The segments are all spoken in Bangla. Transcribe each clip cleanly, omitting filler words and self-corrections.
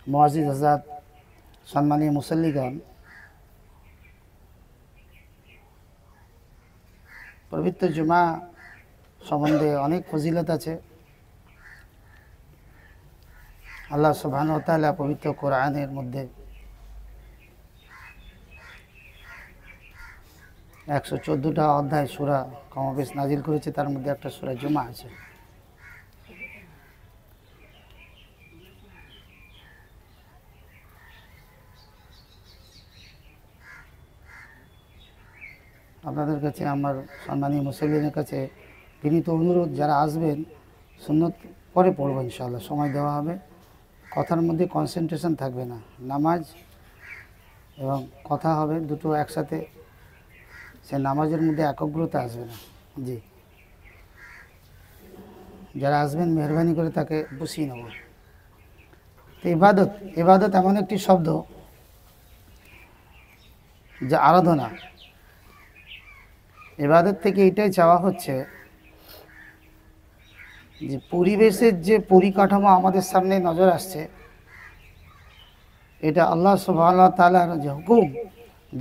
মুআজ্জিজ হযরত, সম্মানীয় মুসল্লিগণ, পবিত্র জুমা সম্বন্ধে অনেক ফজিলত আছে। আল্লাহ সুবহানাহু ওয়া তাআলা পবিত্র কোরআনের মধ্যে 114টা অধ্যায় সূরা কমবেশ নাজিল করেছে, তার মধ্যে একটা সূরা জুমা আছে। আপনাদের কাছে আমার সম্মানীয় মুসল্লিদের কাছে বিনীত অনুরোধ, যারা আসবেন সুন্নত পরে পড়বো ইনশাআল্লাহ, সময় দেওয়া হবে। কথার মধ্যে কনসেন্ট্রেশন থাকবে না, নামাজ এবং কথা হবে দুটো একসাথে, সে নামাজের মধ্যে একাগ্রতা আসবে না। জি, যারা আসবেন মেহরবানি করে তাকে বুঝিয়ে নেব। তো ইবাদত, ইবাদত এমন একটি শব্দ যা আরাধনা। ইবাদত থেকে এটাই চাওয়া হচ্ছে যে পরিবেশের যে পরিকাঠামো আমাদের সামনে নজর আসছে, এটা আল্লাহ সুবহানাহু ওয়া তাআলার যে হুকুম,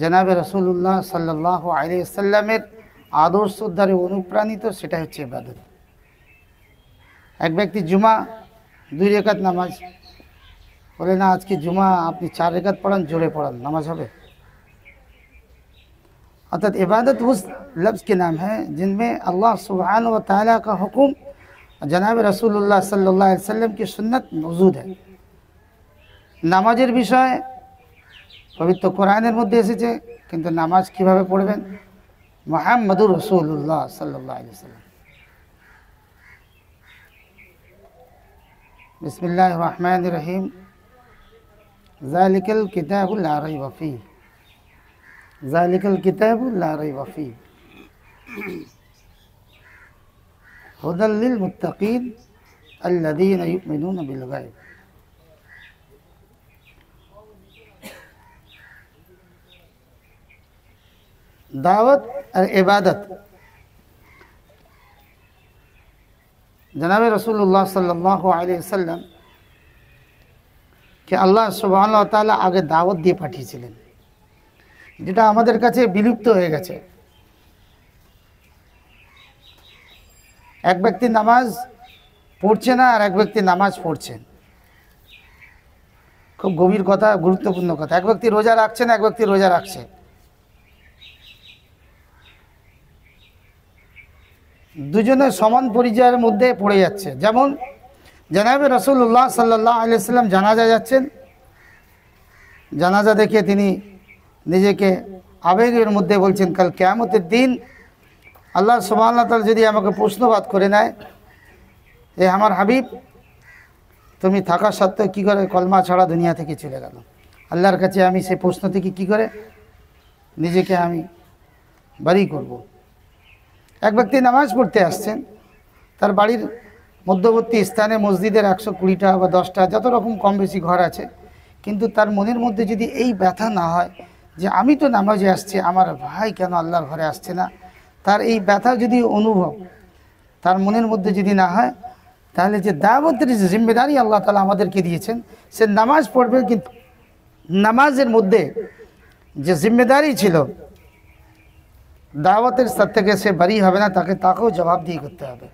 জনাবে রাসূলুল্লাহ সাল্লাল্লাহু আলাইহি ওয়াসাল্লামের আদর্শ দ্বারা অনুপ্রাণিত, সেটা হচ্ছে ইবাদত। এক ব্যক্তি জুমা 2 রাকাত নামাজ বলে, না আজকে জুমা আপনি 4 রাকাত পড়ান, জোরে পড়ান, নামাজ হবে? अर्थात इबादत उस लफ्ज़ के नाम है जिनमें अल्लाह सुब्हानहु व तआला का हुक्म, जनाब रसूलुल्लाह सल्लल्लाहु अलैहि वसल्लम की सुन्नत मौजूद है। नामाजेर विषय पवित्र कुरानेर मध्य एसेছে, किन्तु नामाज किभाবে পড়বেন मुहम्मदुर रसूलुल्लाह सल्लल्लाहु अलैहि वसल्लम। बिस्मिल्लाहिर रहमानिर रहीम, ज़ालिकल किताबु ला रैब फीह, ज़ालिकल किताबु ला रैब फीह, हुदल लिल मुत्तकीन अल्लज़ीना युमिनूना बिल गैब। दावत और इबादत जनाब रसूलुल्लाह सल्लल्लाहु अलैहि वसल्लम के अल्लाह सुब्हानाहु व ताआला आगे दावत दिए पाठिয়েছিলেন, যেটা আমাদের কাছে বিলুপ্ত হয়ে গেছে। এক ব্যক্তি নামাজ পড়ছে না আর এক ব্যক্তি নামাজ পড়ছেন, খুব গভীর কথা, গুরুত্বপূর্ণ কথা। এক ব্যক্তি রোজা রাখছে না, এক ব্যক্তি রোজা রাখছে, দুজনে সমান পরিচয়ের মধ্যে পড়ে যাচ্ছে। যেমন জনাবে রাসূলুল্লাহ সাল্লাল্লাহু আলাইহি ওয়াসাল্লাম জানাজা যাচ্ছেন, জানাজা দেখে তিনি নিজেকে আবেগের মধ্যে বলছেন, কাল কিয়ামতের দিন আল্লাহ সুবহানাহু ওয়া তাআলা যদি আমাকে প্রশ্নবাদ করে নেয়, এ আমার হাবিব তুমি থাকা সত্ত্বেও কী করে কলমা ছাড়া দুনিয়া থেকে চলে গেল, আল্লাহর কাছে আমি সেই প্রশ্ন থেকে কী করে নিজেকে আমি বারি করব। এক ব্যক্তি নামাজ পড়তে আসছেন, তার বাড়ির মধ্যবর্তী স্থানে মসজিদের 120টা বা 10টা যত রকম কম বেশি ঘর আছে, কিন্তু তার মনের মধ্যে যদি এই ব্যথা না হয় যে আমি তো নামাজে আসছি, আমার ভাই কেন আল্লাহর ঘরে আসছে না, তার এই ব্যথা যদি অনুভব তার মনের মধ্যে যদি না হয়, তাহলে যে দাওয়াতের যে জিম্মেদারি আল্লাহ তাআলা আমাদেরকে দিয়েছেন, সে নামাজ পড়বে, কিন্তু নামাজের মধ্যে যে জিম্মেদারি ছিল দাওয়াতের সাথে থেকে সে বারি হবে না, তাকেও জবাব দিয়ে করতে হবে।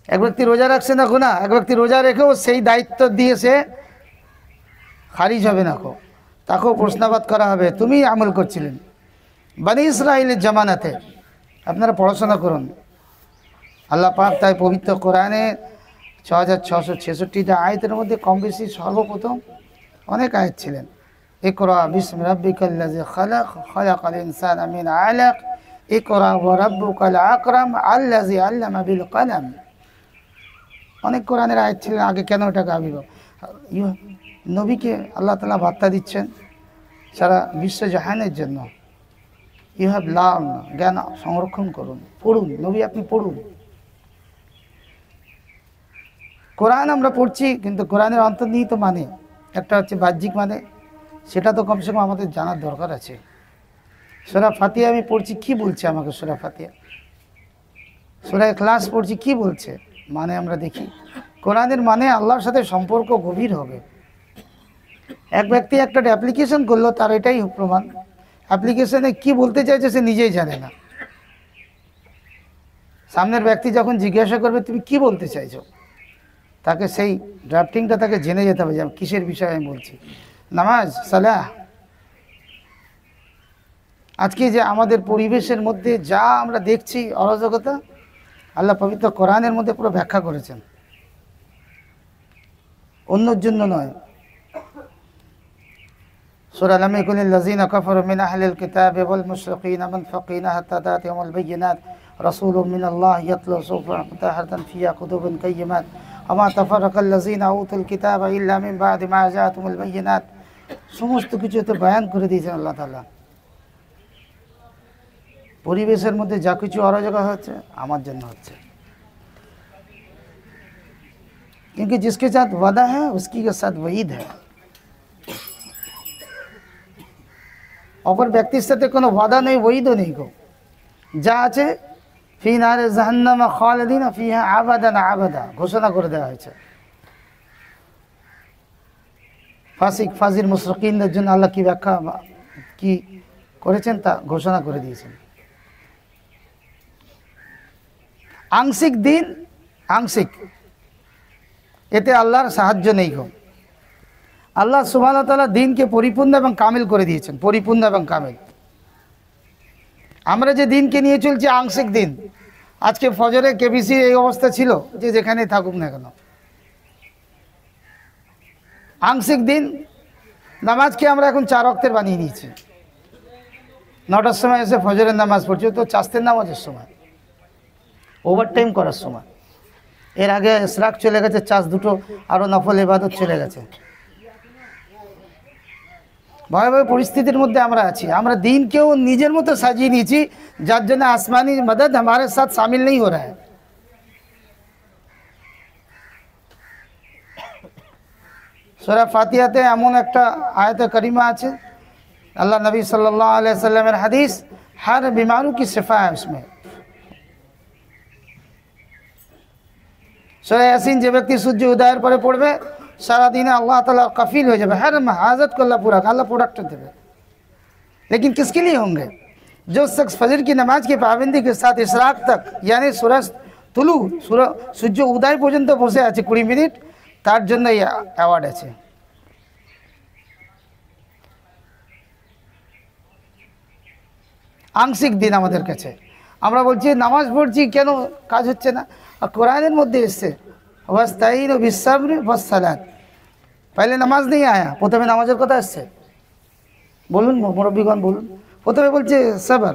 এক ব্যক্তি রোজা রাখছে না গুনাহ, এক ব্যক্তি রোজা রেখেও সেই দায়িত্ব দিয়ে সে খারিজ হবে না, তাকেও প্রশ্নবাদ করা হবে, তুমি আমল করছিলেন। বনি ইসরাইলের জামানাতে আপনারা পড়াশোনা করুন, আল্লাহ পাক তাই পবিত্র কোরআনে 6666টা আয়াতের মধ্যে কম বেশি সর্বপ্রথম অনেক আয়াত ছিলেন। ইকরা বিসমি রাব্বিকাল্লাযী খালাক, খালাকাল ইনসানা মিন আলাক, ইকরা ওয়া রাব্বুকাল আকরাম আল্লাযী আল্লামা বিল কলম। অনেক কোরআনের আয়াত ছিলেন। আগে কেন এটাকে আবির্ভাব, নবীকে আল্লাহ তাআলা বার্তা দিচ্ছেন সারা বিশ্ব জাহানের জন্য, ইউ হ্যাভ লার্ন, জ্ঞান সংরক্ষণ করুন, পড়ুন, নবী আপনি পড়ুন। কোরআন আমরা পড়ছি, কিন্তু কোরআনের অন্তর্নিহিত মানে একটা হচ্ছে বাহ্যিক মানে, সেটা তো কমসে কম আমাদের জানার দরকার আছে। সূরা ফাতিহা আমি পড়ছি, কি বলছে আমাকে সূরা ফাতিহা? সূরা ইখলাস পড়ছি, কি বলছে? মানে আমরা দেখি। কোরআনের মানে আল্লাহর সাথে সম্পর্ক গভীর হবে। এক ব্যক্তি একটা অ্যাপ্লিকেশন করলো, তার এটাই প্রমাণ অ্যাপ্লিকেশনে কি বলতে চাইছে সে নিজেই জানে না। সামনের ব্যক্তি যখন জিজ্ঞাসা করবে তুমি কি বলতে চাইছো, তাকে সেই ড্রাফটিংটা তাকে জেনে যেতে হবে যে কিসের বিষয়ে আমি বলছি। নামাজ, সালাহ। আজকে যে আমাদের পরিবেশের মধ্যে যা আমরা দেখছি অরাজকতা, আল্লাহ পবিত্র কোরআনের মধ্যে পুরো ব্যাখ্যা করেছেন, অন্যর জন্য নয়। সূরা লাম ইয়াকুনিল লাযিনা কাফারু মিন আহলিল কিতাবি ওয়াল মুশরিকিনা মুনফিকিনা হাত্তা তা'তিয়াহুমুল বায়্যিনাত রাসূলুম মিনাল্লাহি ইয়াতলু সুহুফান মুতাহহারাতান ফিহা কুতুবুন কায়্যিমাত ওয়া মা তাফাররাকাল লাযিনা উতুল কিতাবা ইল্লা মিন বা'দি মা জাআতুমুল বায়্যিনাত। সমস্ত কিছু তো বয়ান করে দিয়েছেন আল্লাহ তাআলা। পরিবেশের মধ্যে যা কিছু অরাজকতা হচ্ছে আমার জন্য হচ্ছে, क्योंकि जिसके साथ वादा है उसकी के साथ वईद है। অপর ব্যক্তির সাথে কোনো ওয়াদা নেই, ওয়ীদও নেই। যা আছে ফি নারে জাহান্নাম খালিদিনা ফিহা আবাদান আবাদা, ঘোষণা করে দেওয়া হয়েছে। ফাসিক ফাজির মুশরিকিনদের জন্য আল্লাহ কি ব্যাখ্যা কি করেছেন তা ঘোষণা করে দিয়েছেন। আংশিক দিন, আংশিক, এতে আল্লাহর সাহায্য নেই গো। আল্লাহ সুবহানাহু ওয়া তাআলা দিনকে পরিপূর্ণ এবং কামিল করে দিয়েছেন, পরিপূর্ণ এবং কামিল। আমরা যে দিনকে নিয়ে চলছি আংশিক দিন। আজকে ফজরে কেবিসি এই অবস্থা ছিল যে যেখানে থাকুক না কেন, আংশিক দিন। নামাজকে আমরা এখন 4 ওয়াক্তের বানিয়ে নিয়েছি। 9টার সময় এসে ফজরের নামাজ পড়ছি, তো চাস্তের নামাজের সময়, ওভারটাইম করার সময়। এর আগে ইশরাক চলে গেছে, চাষ দুটো আরও নফল ইবাদত চলে গেছে। ভয়াবহ পরিস্থিতির মধ্যে আমরা আছি। আমরা দিনকেও নিজের মতো সাজিয়ে নিয়েছি, যার জন্য আসমানি মদদ हमारे साथ शामिल नहीं हो रहा है। সূরা ফাতিহাতে এমন একটা আয়াতে কারিমা আছে, আল্লাহ নবী সাল্লাল্লাহু আলাইহি সাল্লামের হাদিস, हर बीमारों की शिफा है उसमें। সূরা ইয়াসিন যে ব্যক্তি সূর্য উদয়ের পরে পড়বে, সারাদিনে अल्लाह ताला कफील हो जाए, हर हाजत को अल्लाह पूरा अल्लाह प्रोडक्ट देवे। लेकिन किसके लिए होंगे? जो शख्स फजर की नमाज की पाबंदी के साथ इशराक तक, यानी सूरज तुलू সূর্য উদয় পর্যন্ত বসে আছে 20 মিনিট, তার জন্য এই অ্যাওয়ার্ড আছে। আংশিক দিন আমাদের কাছে। আমরা বলছি নামাজ পড়ছি, কেন কাজ হচ্ছে না? আর কোরআনের মধ্যে এসছে ওয়াস্তাইনু বিস-সাবরি ওয়াস-সালাত। পহলে নামাজ নেই আয়া, প্রথমে নামাজের কথা আসছে। বলুন মুরব্বিগণ বলুন, প্রথমে বলছে সবর,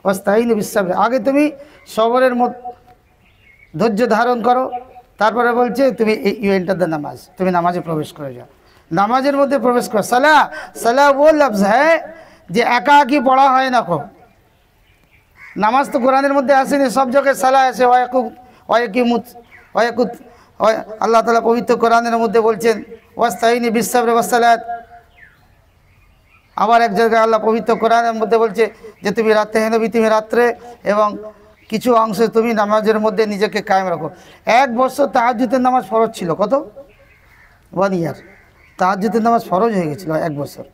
ওয়াস্তাইনু বিস-সাবরি, আগে তুমি সবরের ধৈর্য ধারণ করো, তারপরে বলছে তুমি ইউ এন্টার দ্য নামাজ, তুমি নামাজে প্রবেশ করে যাও, নামাজের মধ্যে প্রবেশ করো। সালাহ, সালাহ ও লফজ হ্যায় যে একা একই পড়া হয় না। কো নামাজ তো কোরআনের মধ্যে আসেনি, সব জায়গায় সালাহ আছে। আল্লাহ তাআলা পবিত্র কোরআনের মধ্যে বলছেন ওয়াস্তাইনি বিস-সাবরি ওয়াস-সালাত। আবার এক জায়গায় আল্লাহ পবিত্র কোরআনের মধ্যে বলছে যে তুমি রাতে হেনবি, তুমি রাত্রে এবং কিছু অংশে তুমি নামাজের মধ্যে নিজেকে কায়েম রাখো। 1 বছর তাহাজ্জুদের নামাজ ফরজ ছিল, কত? 1 ইয়ার তাহাজ্জুদের নামাজ ফরজ হয়ে গেছিল 1 বছর।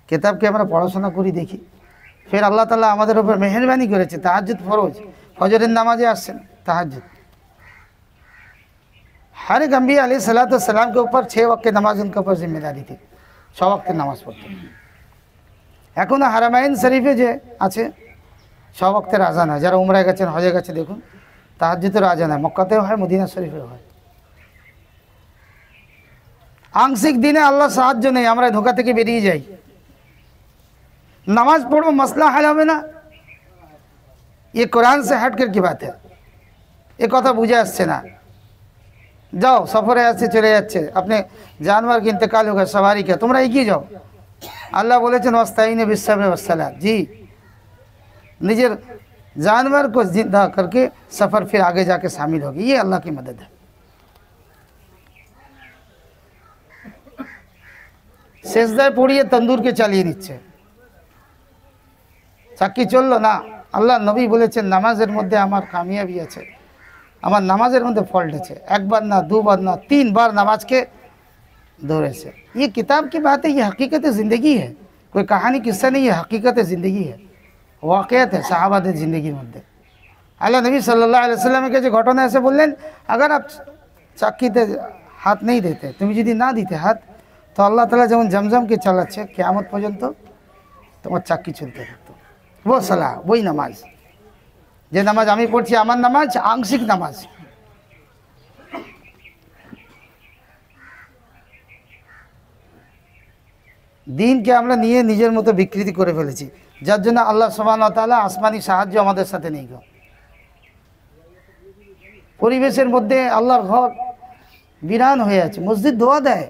কিতাবকে আমরা পড়াশোনা করি দেখি, फिर अल्लाह ताला हमारे ऊपर मेहरबानी करेছে, তাহাজ্জুদ ফরজ, ফজরের নামাজে আসছেন তাহাজ্জুদ। हर एक अंबिया अलैहिस्सलाम के ऊपर 6 वक्त की नमाज उनके ऊपर जिम्मेदारी थी, 6 वक्त नामाज पढ़ते। এখনো হারামাইন শরীফে যে আছে 6 ওয়াক্তের আজান হয়। যারা উমরায় গেছেন, হজে গেছে, দেখুন তাহাজ্জুদের আজান হয়, মক্কাতেও হয়, মদিনা শরীফেও হয়। আংশিক দিনে আল্লাহ সাহায্য নেই, আমরা ধোঁকা থেকে বেরিয়ে যাই। नमाज पढ़ो मसला हल হবে না, ये कुरान से हट कर की बात है। ये কথা বুঝে আসছে না। যাও সফরে আছে, চলে যাচ্ছে, আপনি জানোয়ার কি ইন্তেকাল होगा सवारी का, তোমরা এগিয়ে যাও। আল্লাহ বলেছেন ওয়াস্তাইনু বিস-সাবরি ওয়াস-সালাত। जी, নিজের जानवर को जिंदा करके सफ़र फिर आगे जाके शामिल होगी, ये अल्लाह की मदद है। সেজদায় পড়িয়ে তন্দুরকে চালিয়ে নিচ্ছে, চাকি চললো না। আল্লাহ নবী বলেছেন নামাজের মধ্যে আমার কামিয়াবি আছে। আমার নামাজের মধ্যে ফল্ট আছে, একবার না দুবার না 3 বার নামাজকে ধরেছে। ये किताब की बात है, ये हकीकत ज़िंदगी है, कोई कहानी किस्सा नहीं, ये हकीकत ज़िंदगी है, वाक़ियत है साहबाদের ज़िंदगीর মধ্যে। আল্লাহ নবী সাল্লাল্লাহু আলাইহি ওয়াসাল্লামের কাছে ঘটনা এসে বললেন, अगर आप চাক্কিতে হাত नहीं देते, তুমি যদি না দিতে হাত, তো আল্লাহ তাআলা যেমন জমজমকে চালাচ্ছে কিয়ামত পর্যন্ত তোমার চাক্কি চলতে থাকতো। वो सलाह, वही নামাজ, যে নামাজ আমি পড়ছি আমার নামাজ আংশিক নামাজ। দিনকে আমরা নিয়ে নিজের মতো বিকৃতি করে ফেলেছি, যার জন্য আল্লাহ সুবহানাহু ওয়া তাআলা আসমানি সাহায্য আমাদের সাথে নেই গো। পরিবেশের মধ্যে আল্লাহর ঘর বিরান হয়ে আছে, মসজিদ দোয়া দেয়,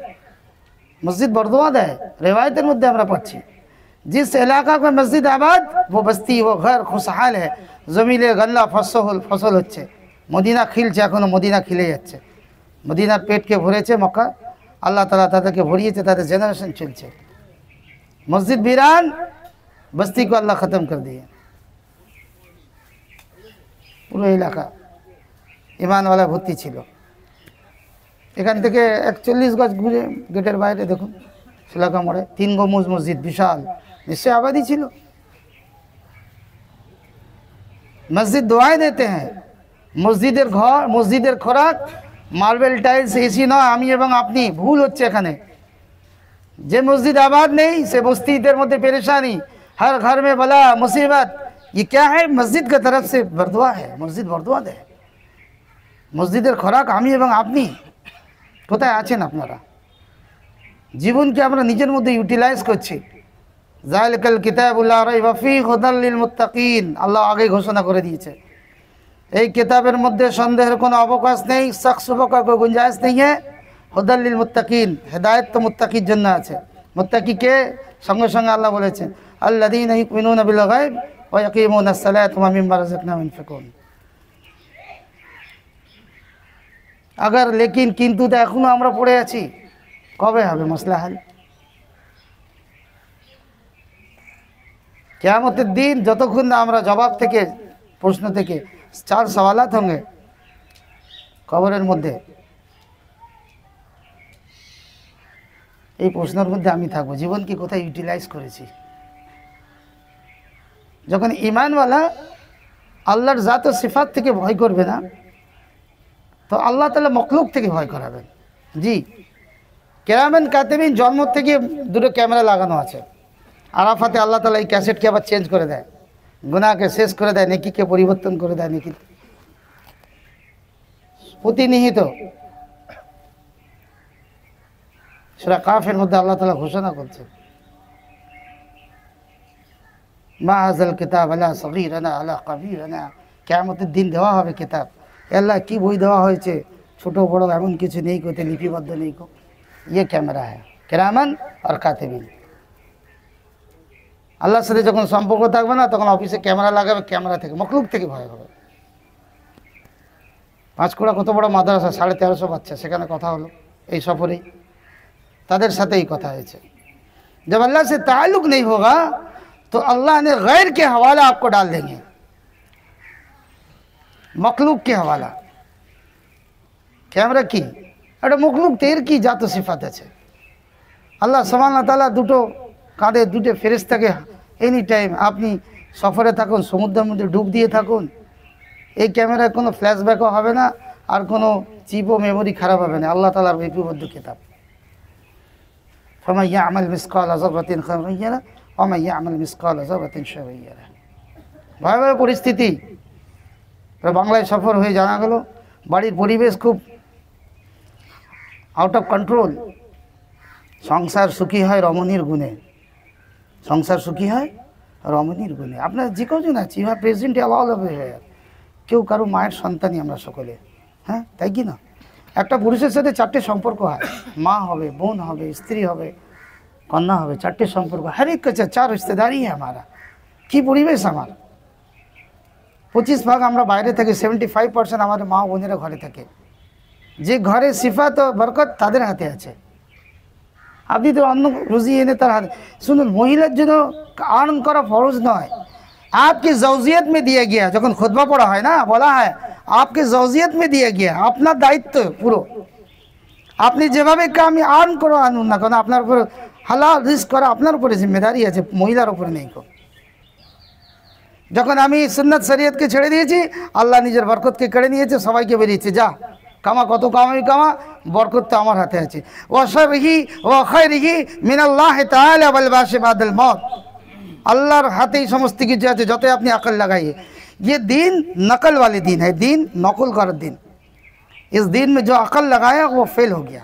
মসজিদ বরদোয়া দেয়, রেওয়ায়তের মধ্যে আমরা পাচ্ছি। जिस इलाका में मस्जिद आबाद वो बस्ती वो घर खुशहाल है, जमीले गल्ला फसल হচ্ছে, মদিনা খিলছে, এখনো মদিনা খিলে যাচ্ছে, মদিনার পেটকে ভরেছে মক্কা, আল্লাহ তাআলা তাদেরকে ভরিয়েছে, তাদের জেনারেশন চলছে। মসজিদ বিরান, বস্তি को আল্লাহ খতম कर दिए, পুরো এলাকা ইমানওয়ালা ভর্তি ছিল। এখান থেকে 41 গজ ঘুরে গেটের বাইরে দেখুন শিলাকা মোড়ে 3 গম্বুজ মসজিদ, বিশাল, নিশ্চয় আবাদি ছিল। মসজিদ দোয়ায় देते हैं, মসজিদের ঘর, মসজিদের খোরাক মার্বেল টাইলস, এসি নয়, আমি এবং আপনি। ভুল হচ্ছে এখানে। যে মসজিদ আবাদ নেই সে বস্তিদের মধ্যে পেরেশানি, हर घर में बला मुसीबत, ये क्या है? मस्जिद की तरफ से बरदुआ है, मस्जिद बरदुआ दे। মসজিদের খোরাক আমি এবং আপনি। কোথায় আছেন আপনারা? জীবনকে আমরা নিজের মধ্যে ইউটিলাইজ করছি। যালিকাল কিতাবুল লা রাইবা ফীহি হুদাল লিল মুত্তাকিন, আল্লাহ আগে ঘোষণা করে দিয়েছে এই কিতাবের মধ্যে সন্দেহের কোনো অবকাশ নেই, শক শুবহা का कोई गुंजाइश नहीं है। হুদাল লিল মুত্তাকিন, হেদায়েত তো মুত্তাকির জন্য আছে। মুত্তাকি কে? সঙ্গে সঙ্গে আল্লাহ বলেছেন আল্লাযীনা ইউমিনুনা বিল গায়ব ওয়া ইয়াকিমুনাস সালাত ওয়া মিম্মা রাযাকনাহুম ইউনফিকুন। अगर लेकिन কিন্তু তো এখনো আমরা পড়ে আছি, কবে হবে মসলা হাল? কিয়ামতের দিন যতক্ষণ না আমরা জবাব থেকে, প্রশ্ন থেকে 4 সওয়ালাত होंगे কবরের মধ্যে, এই প্রশ্নের মধ্যে আমি থাকবো জীবনকে কোথায় ইউটিলাইজ করেছি। যখন ঈমানওয়ালা আল্লাহর জাত ও সিফাত থেকে ভয় করবে না, তো আল্লাহ তাআলা মখলুক থেকে ভয় করাবেন। জি, কিরামান কাতিবিন জন্ম থেকে 2টো ক্যামেরা লাগানো আছে। আরাফাতে আল্লাহ তাআলা এই ক্যাসেটকে আবার চেঞ্জ করে দেয়, গুনাহকে শেষ করে দেয়, নেকিকে পরিবর্তন করে দেয়। নেকি প্রতিনিহিত সূরা কাফের মধ্যে আল্লাহ তাআলা ঘোষণা করছে মা হাযাল কিতাব আলা সগীরানা আলা কবীরানা, কিয়ামতের দিন দেওয়া হবে কিতাব। আল্লাহ কি বই দেওয়া হয়েছে, ছোট বড় এমন কিছু নেই, কোতে লিপিবদ্ধ নেই কো। ये ক্যামেরা है কিরামান আর কাতিবিন। আল্লাহর সাথে যখন সম্পর্ক থাকবে না, তখন অফিসে ক্যামেরা লাগাবে, ক্যামেরা থেকে মখলুক থেকে ভয় হবে। পাঁচকুড়া কত বড় মাদ্রাসা, 1350 বাচ্চা, সেখানে কথা হলো এই সফরেই, তাদের সাথেই কথা হয়েছে। जब अल्लाह से ताल्लुक नहीं होगा तो अल्लाह ने गैर के हवाला आपको डाल देंगे, मखलूक के हवाला। ক্যামেরা কি? এটা মখলুক তের কি জাত সিফাত আছে। আল্লাহ সুবহানাহু ওয়া তাআলা 2টো কাঁধে 2টে ফেরেশতাকে এনি টাইম, আপনি সফরে থাকুন, সমুদ্রের মধ্যে ডুব দিয়ে থাকুন, এই ক্যামেরায় কোনো ফ্ল্যাশব্যাকও হবে না, আর কোনো চিপও মেমোরি খারাপ হবে না। আল্লাহ তাআলার লিপিবদ্ধ কিতাব। ফামান ইয়ামাল মিসকালা যাররাতিন খায়রান ইয়ারা ওয়া মান ইয়ামাল মিসকালা যাররাতিন শাররান ইয়ারা। ভয়াবহ পরিস্থিতি। বাংলায় সফর হয়ে জানা গেল বাড়ির পরিবেশ খুব আউট অফ কন্ট্রোল। সংসার সুখী হয় রমণীর গুণে, সংসার সুখী হয় রমণীর গুণে। আপনার যে কজন আছে, you are present all over. কেউ কারো মায়ের সন্তানই আমরা সকলে, হ্যাঁ তাই কি না? একটা পুরুষের সাথে 4টে সম্পর্ক হয়, মা হবে, বোন হবে, স্ত্রী হবে, কন্যা হবে, 4টে সম্পর্ক। হর এক কাছে 4 রিশতেদারি हमारा। কি পরিবেশ আমার! 25 ভাগ আমরা বাইরে থাকি, 75% আমাদের মা বোনেরা ঘরে থাকে। যে ঘরে সিফাত ও বরকত তাদের হাতে আছে। আপনি তো অন্য রুজি এনে তার হাতে। শুনুন, মহিলার জন্য আর্ন করা ফরজ নয়, आपकी जौजियत में दिया गया। যখন খুতবা পড়া হয় না, বলা হয় आपके जौजियत में दिया गया, अपना दायित्व পুরো। আপনি যেভাবে কামি আর্ন করো আনুন না কেন, আপনার উপর হালাল রিস্ক করা আপনার উপরে জিম্মেদারি আছে, মহিলার উপরে নেই। যখন আমি সুন্নাত শরীয়তকে ছেড়ে দিয়েছি, আল্লাহ নিজের বরকতকে কেড়ে নিয়েছে, সবাইকে বেরিয়েছে, যা কামা, কত কামাই কামা, বরকত তো আমার হাতে আছে। ওয়া শাররিহি ওয়া খায়রিহি মিনাল্লাহি তাআলা ওয়াল বাশি বাদাল মউত, আল্লাহর হাতেই সমস্ত কিছু আছে, যতই আপনি আকল লাগাইয়ে। ये दीन नकल वाले दीन है, दीन नकल कर दीन। इस दीन में जो अकल लगाया वो फेल हो गया।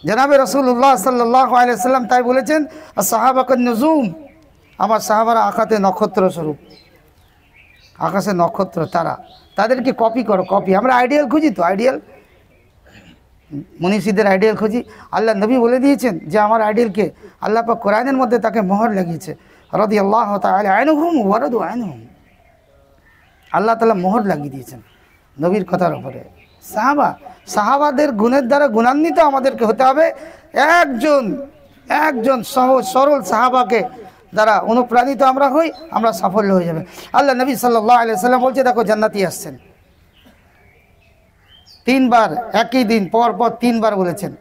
जनाब रसूलुल्लाह सल्लल्लाहु अलैहि वसल्लम ताई बोलेছেন আসহাবাকুন নুজুম, আমার সাহাবারা আকাশে নক্ষত্র স্বরূপ, আকাশে নক্ষত্র তারা, তাদেরকে কপি করো, কপি। আমরা আইডিয়াল খুঁজি তো, আইডিয়াল মনীষীদের আইডিয়াল খুঁজি। আল্লাহ নবী বলে দিয়েছেন যে আমার আইডিয়ালকে আল্লাহ পাক কোরআনের মধ্যে তাকে মোহর লাগিয়েছে, রাদিয়াল্লাহু তাআলা আনহুম ওয়া রাদু আনহুম, আল্লাহ তাআলা মোহর লাগিয়ে দিয়েছেন নবীর কথার উপরে। সাহাবাদের গুণের দ্বারা গুণান্বিত আমাদেরকে হতে হবে। একজন সহজ সরল সাহাবাকে দ্বারা অনুপ্রাণিত আমরা হই, আমরা সাফল্য হয়ে যাবে। আল্লাহ নবী সাল্লাল্লাহু আলাইহি ওয়াসাল্লাম বলছে, দেখো জান্নাতি আসছেন, 3 বার একই দিন পর পর 3 বার বলেছেন,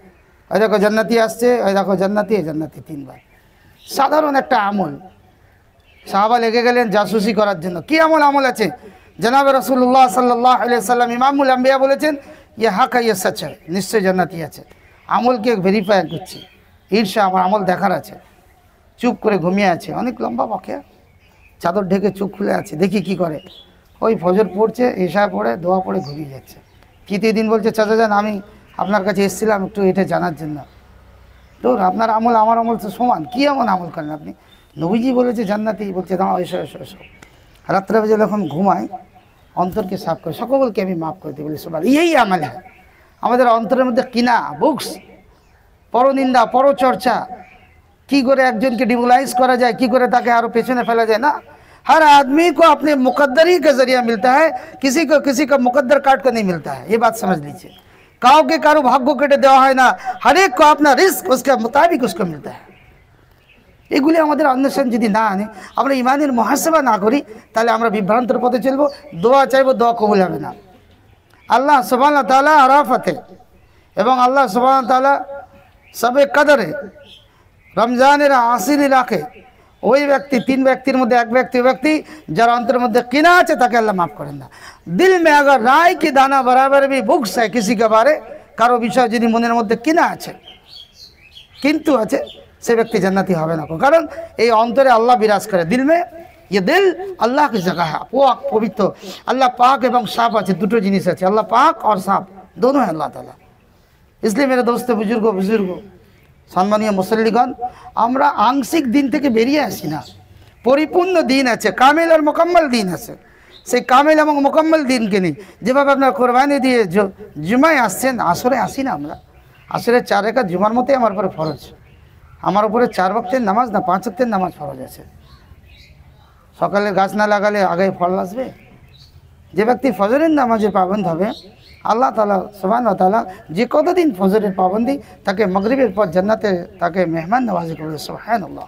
ওই দেখো জান্নাতি আসছে, ওই দেখো জান্নাতি, জান্নাতি 3 বার। সাধারণ একটা আমল, সাহাবা লেগে গেলেন জাসুসি করার জন্য। কি আমল আছে? জনাব রাসূলুল্লাহ সাল্লাল্লাহু আলাইহি ওয়াসাল্লাম ইমামুল আম্বিয়া বলেছেন, ইয়ে হাক ইয়ে সচ, নিশ্চয় জান্নাতি আছে। আমলকে ভেরিফাই করছি, ঈর্ষা, আমার আমল দেখার আছে। চুপ করে ঘুমিয়ে আছে, অনেক লম্বা বকেয়া, চাদর ঢেকে চোখ খুলে আছে, দেখি কি করে। ওই ফজর পড়ছে, ঈশা পড়ে, দোয়া পড়ে ঘুমিয়ে যাচ্ছে। তৃতীয় দিন বলছে, চাচা যান আমি আপনার কাছে এসেছিলাম একটু এটা জানার জন্য। তো আপনার আমল আমার আমল তো সমান, কী এমন আমল করেন আপনি? নবীজি বলেছে জান্নাতি, বলছে দাঁড়াও এসো এসো এসো। রাত্রে বেজে যখন ঘুমায় অন্তরকে সাফ করে, সকলকে আমি মাফ করে দিই বলি সবার, এই আমল হয়। আমাদের অন্তরের মধ্যে কিনা বুকস, পরনিন্দা, পরচর্চা, কি করে একজনকে ডিমোলাইজ করা যায়, কি করে তাকে আরও পেছনে ফেলা যায় না। हर आदमी को अपने मुकद्दर ही का जरिया मिलता है, किसी का मुकद्दर काट कर नहीं मिलता है। ये बात समझ लीजिए। কাউকে কারো ভাগ্য কেটে দেওয়া হয় না, हर एक को अपना रिस्क उसके मुताबिक उसको मिलता है। এগুলি আমাদের অন্বেষণ যদি না আনে, আমরা ইমানের মুহাসাবা না করি, তাহলে আমরা বিভ্রান্তের পথে চলবো। দোয়া চাইবো, দোয়া কবুল হবে না। আল্লাহ সুবহানাহু ওয়া তাআলা আরাফাতে এবং আল্লাহ সুবহানাহু ওয়া তাআলা সবে কদরে রমজানের আসিরি রাখে ওই ব্যক্তি, 3 ব্যক্তির মধ্যে এক ব্যক্তি যার অন্তরের মধ্যে কিনা আছে তাকে আল্লাহ মাফ করেন না। দিল মে अगर राय की दाना बराबर भी बुक्स है किसी के बारे, কারো বিষয় যদি মনের মধ্যে কিনা আছে, কিন্তু আছে, সে ব্যক্তি জান্নাতি হবে না। কারণ এই অন্তরে আল্লাহ বিরাজ করে। দিল মে, ये दिल अल्लाह की जगह है, पाक पवित्र। अल्लाह पाक एवं साफ আছে, দুটো জিনিস আছে, अल्लाह पाक और साफ दोनों है अल्लाह ताला। इसलिए मेरे दोस्त बुजुर्ग সম্মানীয় মুসল্লিগণ, আমরা আংশিক দিন থেকে বেরিয়ে আসি না, পরিপূর্ণ দিন আছে, কামেল আর মোকাম্মল দিন আছে। সেই কামেল এবং মোকাম্মল দিনকে নিয়ে যেভাবে আপনার কোরবানি দিয়ে জুমায় আসছেন, আসরে আসি না আমরা। আসরে 4 রাকাত জুমার মতোই আমার উপরে ফরজ। আমার উপরে 4 ওয়াক্তের নামাজ না 5 ওয়াক্তের নামাজ ফরজ আছে। সকালে গাছ না লাগালে আগে ফল আসবে। যে ব্যক্তি ফজরের নামাজে পাবন্দ হবে, আল্লাহ তাআলা সুবহানাহু ওয়া তাআলা যে কতদিন ফজরের পাবন্দি, তাকে মাগরিবের পর জান্নাতে তাকে মেহমান নওয়াজি করবে। সুবহানাল্লাহ।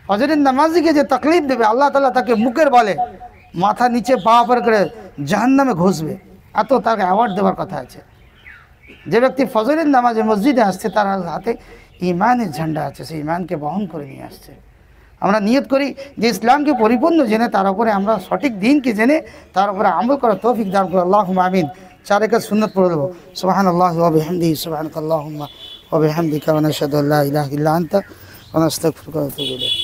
ফজরের নামাজিকে যে তকলিফ দেবে, আল্লাহ তাআলা তাকে মুখের বলে মাথা নিচে পা উপর করে জাহান্নামে ঘষবে, এত তাকে অ্যাওয়ার্ড দেওয়ার কথা আছে। যে ব্যক্তি ফজরের নামাজে মসজিদে আসছে, তার হাতে ইমানের ঝান্ডা আছে, সেই ইমানকে বহন করে নিয়ে আসছে। আমরা নিয়ত করি যে ইসলামকে পরিপূর্ণ জেনে, তার উপরে আমরা সঠিক দিনকে জেনে তার উপরে আমল করার তৌফিক দান করো। আল্লাহুম্মা আমিন। 4 রাকাত সুন্নাত পড়ে দেবো। সুবহানাল্লাহি ওয়া বিহামদিহি, সুবহানাকাল্লাহুম্মা ওয়া বিহামদিকা, ওয়া নাশহাদু আল্লা ইলাহা ইল্লা আনতা, ওয়া নাস্তাগফিরুকা ওয়া নাতুবু ইলাইক।